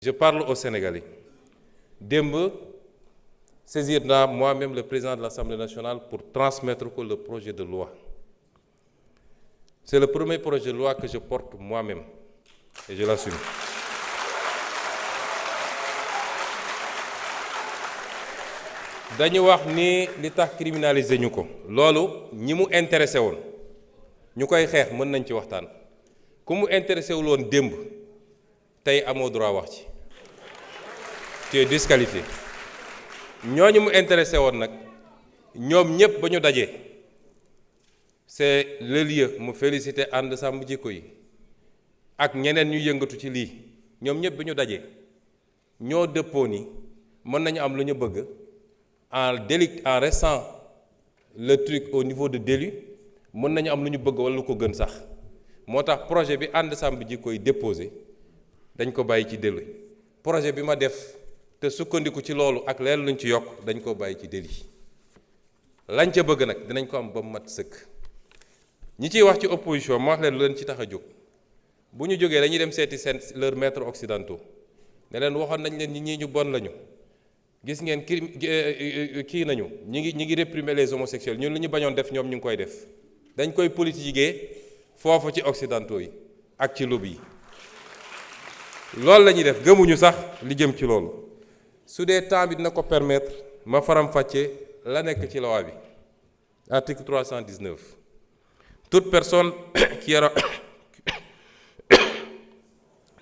Je parle aux Sénégalais. Démb saisir naa moi-même le président de l'Assemblée nationale pour transmettre le projet de loi. C'est le premier projet de loi que je porte moi-même et je l'assume. dañu wax ni li tax criminaliser ñu ko loolu ñi mu intéressé woon ñu koy xeex mën nañ ci waxtaan ku mu intéressé wul woon démb tey amoo droit wax ci tu es disqualifié ñooñu mu intéressé woon nag ñoom ñëpp ba ñu dajee c'est le lieu mu féliciter ànd sàmm jikko yi ak ñeneen ñu yëngatu ci lii ñoom ñëpp ba ñu dajee ñoo dëppoo ni mën nañu am lu ñu bëgg en restant le truc au niveau de délit mën nañu am lu ñu bëgg wala lu ko gën sax moo tax projet bi ànd sàmm jikko yi déposé dañ ko bàyyi ci délit projet bi ma def te sukkandiku ci loolu ak leen luñ ci yokk dañ ko bàyyi ci délit lañ ca bëgg nag dinañ ko am ba mat sëkk ñi ciy wax ci opposition ma wax leen lu leen ci tax a jóg bu ñu jógee dañuy dem seeti seen leurs maîtres occidentaux ne leen waxoon nañ leen ñi ñu bon lañu gis ngeen kii nañu ñi ngi réprimer les homosexuels ñun li ñu bañoon def ñoom ñu ngi koy def dañ koy politiquer foofu ci occidentaux yi ak ci lobby yi loolu la ñuy def gëmuñu sax li jëm ci loolu su dee temps bi dina ko permettre ma faram-fàccee la nekk ci loi bi article 319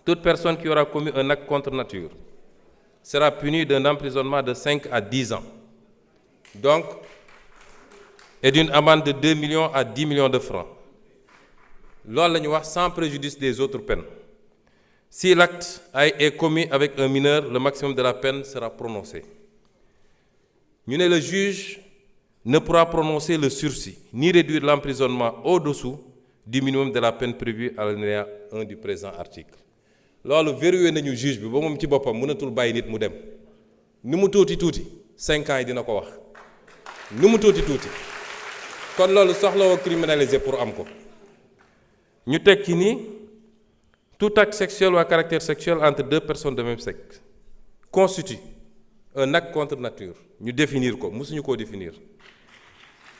toute personne qui aura commis un acte contre nature sera punie d'un emprisonnement de 5 à 10 ans donc et d'une amende de 2 millions à 10 millions de francs loolu la ñu wax sans préjudice des autres peines. Si l'acte est commis avec un mineur, le maximum de la peine sera prononcé. Le juge ne pourra prononcer le sursis, ni réduire l'emprisonnement au-dessous du minimum de la peine prévue à l'alinéa 1 du présent article. loolu verrouillé nañu juge bi ba moom ci boppam mënatul bàyyi nit mu dem ni mu tuuti 5 ans yi dina ko wax ni mu tuuti kon loolu soxlawoo criminaliser pour am ko ñu tekki ni tout acte sexuel ou à caractère sexuel entre deux personnes de même sexe constitue un acte contre nature ñu définir ko mësuñu koo définir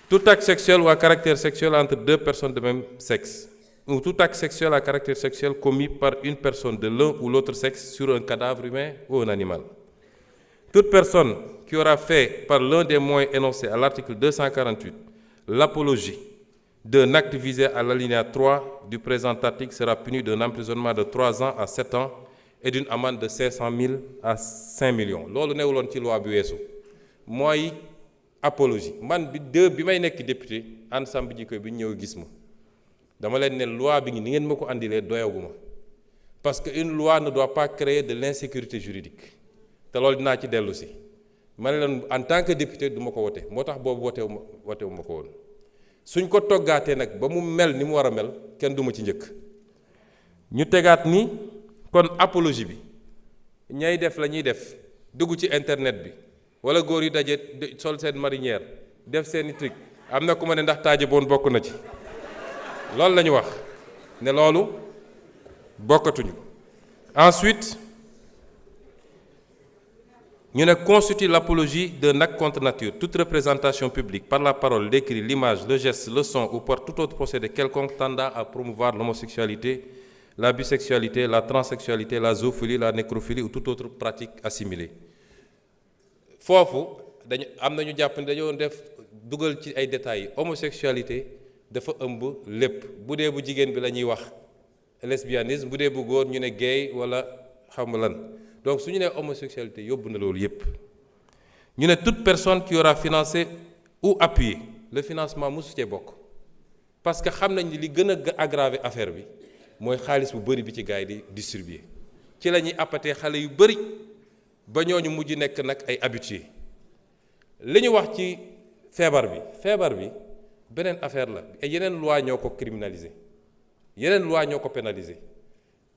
tout acte sexuel ou à caractère sexuel entre deux personnes de même sexe ou tout acte sexuel à caractère sexuel commis par une personne de l'un ou l'autre sexe sur un cadavre humain ou un animal. Toute personne qui aura fait par l'un des moyens énoncés à l'article 248 l'apologie d'un acte visé à l'alinéa 3 du présent article sera puni d'un emprisonnement de 3 ans à 7 ans et d'une amende de 500 000 à 5 millions. loolu newuloon ci loi bi weesu mooy apologie man bi may nekk député ànd sàmm jikko bi ñëw gis ma dama leen ne loi bi ni ngeen ma ko andilee doyaguma parce que une loi ne doit pas créer de l'insécurité juridique te loolu dinaa ci dellu si ma ne leen en tant que député du ma ko wote moo tax boobu wotewu ma ko woon suñ ko toggaatee nag ba mu mel ni mu war a mel kenn du ma ci njëkk ñu tegaat ni kon apologie bi ñay def la ñuy def dugg ci internet bi wala góor yi daje sol seen marinière def seeni truc am na ku ma ne ndax taaje boon bokk na ci loolu la ñu wax ne loolu bokkatuñu ensuite ñu ne constitue l'apologie d'un acte contre nature toute représentation publique par la parole, l'écrit, l'image, le geste, le son ou par tout autre procédé quelconque tendant à promouvoir l'homosexualité, la bisexualité, la transsexualité, la zoophilie, la nécrophilie ou toute autre pratique assimilée. foofu dañu am na ñu jàpp ne dañoo def dugal ci ay détails homosexualité dafa ëmb lépp bu dee bu jigéen bi la ñuy wax lesbianisme bu dee bu góor ñu ne gay wala xam lan donc su ñu nee homosexualité yóbbu na loolu yépp ñu ne toute personne qui aura financé ou appuyé le financement mosu cee bokk parce que xam nañ ni li gën a aggraver affaire bi mooy xaalis bu bëri bi ci gars yi di distribuer ci la ñuy appatee xale yu bëri ba ñooñu mujj nekk nag ay habitués li ñu wax ci feebar bi beneen affaire la et yeneen loi ñoo ko criminaliser yeneen loi ñoo ko pénaliser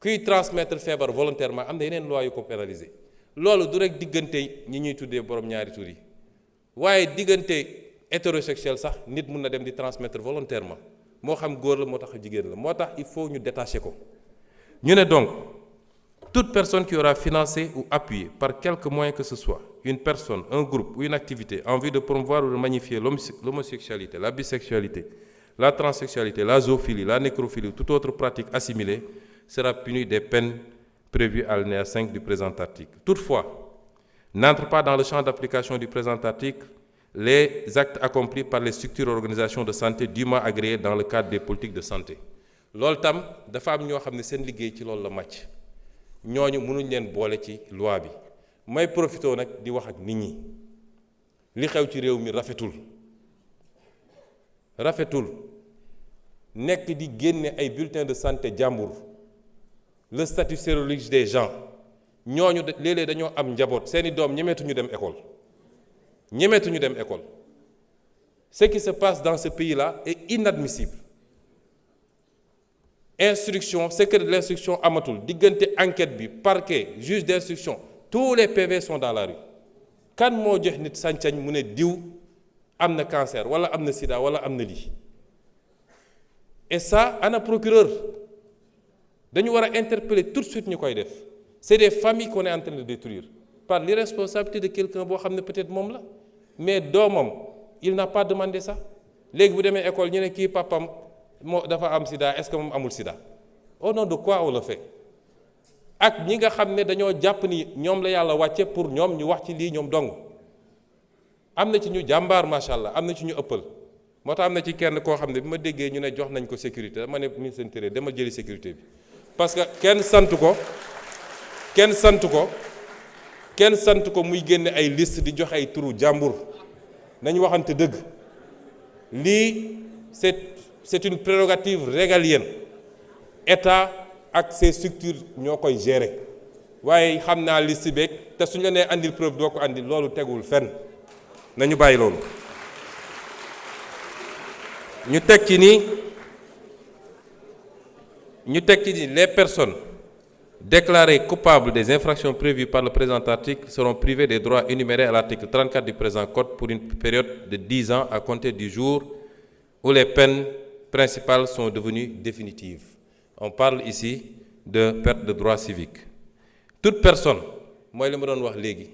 kuy transmettre feebar volontairement am na yeneen loi yu ko pénaliser loolu du rek diggante ñi ñuy tuddee borom ñaari tur yi waaye diggante hétérosexuel sax nit mun na dem di transmettre volontairement moo xam góor la moo tax jigéen la moo tax il faut ñu détacher ko ñu ne donc Toute personne qui aura financé ou appuyé par quelque moyen que ce soit une personne, un groupe ou une activité en vue de promouvoir ou de magnifier l'homosexualité, la bisexualité, la transsexualité, la zoophilie, la nécrophilie ou toute autre pratique assimilée sera punie des peines prévues à l'alinéa 5 du présent article. Toutefois, n'entrent pas dans le champ d'application du présent article les actes accomplis par les structures et organisations de santé dûment agréées dans le cadre des politiques de santé. loolu tam dafa am ñoo xam ne seen liggéey ci loolu la màcc ñooñu mënuñ leen boole ci loi bi may profité nag di wax ak nit ñi li xew ci réew mi rafetul nekk di génne ay bulletins de santé jàmbur le statut sérologique des gens ñooñu léeg-léeg dañoo am njaboot seeni doom ñemeetuñu dem école ce qui se passe dans ce pays-là est inadmissible. Instruction, secret de l'instruction amatul diggante enquête bi parquet juge d'instruction tous les PV sont dans la rue kan moo jox nit sañ-sañ mu ne diw am na cancer wala am na sida wala am na lii et ça ana procureur dañu war a interpeller tout de suite ñu koy def c'est des familles qu'on est en train de détruire par l'irresponsabilité de quelqu'un boo xam ne peut-être moom la mais doomam il n'a pas demandé ça léegi bu demee école ñu ne kii papam moo dafa am sida est-ce que moom amul sida au nom de quoi on le fait ak ñi nga xam ne dañoo jàpp ni ñoom la yàlla wàcce pour ñoom ñu wax ci lii ñoom dong am na ci ñu jàmbaar macha allah am na ci ñu ëppal moo tax am na ci kenn koo xam ne bi ma déggee ñu ne jox nañ ko sécurité dama ne ministre intérieur dama jëli sécurité bi parce que kenn sant ko muy génne ay liste di joxe ay turu jàmbur nañu waxante dëgg lii c'est une prérogative régalienne état ak ses structures ñoo koy gérer waaye xam naa liste beeg te suñu la nee andil preuve doo ko andil loolu tegul fenn nañu bàyyi loolu. ñu teg ci ni les personnes déclarées coupables des infractions prévues par le présent article seront privées des droits énumérés à l'article 34 du présent code pour une période de 10 ans à compter du jour où les peines principales sont devenues définitives. On parle ici de perte de droits civiques. Toute personne, moi je me wax léegi,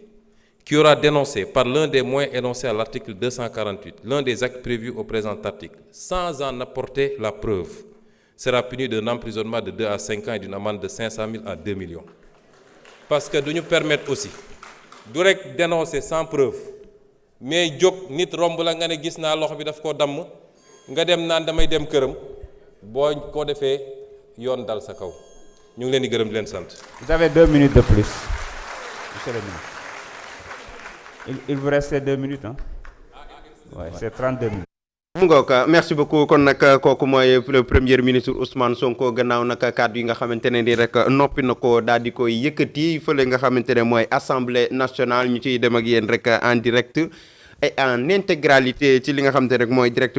qui aura dénoncé par l'un des moyens énoncés à l'article 248 l'un des actes prévus au présent article sans en apporter la preuve sera puni d'un emprisonnement de 2 à 5 ans et d'une amende de 500 000 à 2 millions. Parce que nous permettre aussi du rek dénoncer sans preuve mais jóg nit romb la nga ne gis naa loxo bi daf koo damm nga dem naan damay dem këram boo ko defee yoon dal sa kaw ñu ngi leen di gërëm di leen sant. Vous avez 2 minutes de plus, monsieur le ministre. Il vous reste 2 minutes hein. Ouais, c'est 32 minutes. mu ngoog merci beaucoup kon nag kooku mooy le premier ministre Ousmane Sonko gannaaw nag kàddu yi nga xamante ne ni rek noppi na ko daal di koy yëkkati fële nga xamante ne mooy assemblée nationale ñu ciy dem ak yéen rek en direct et en intégralité ci li nga xamante ne rek mooy direct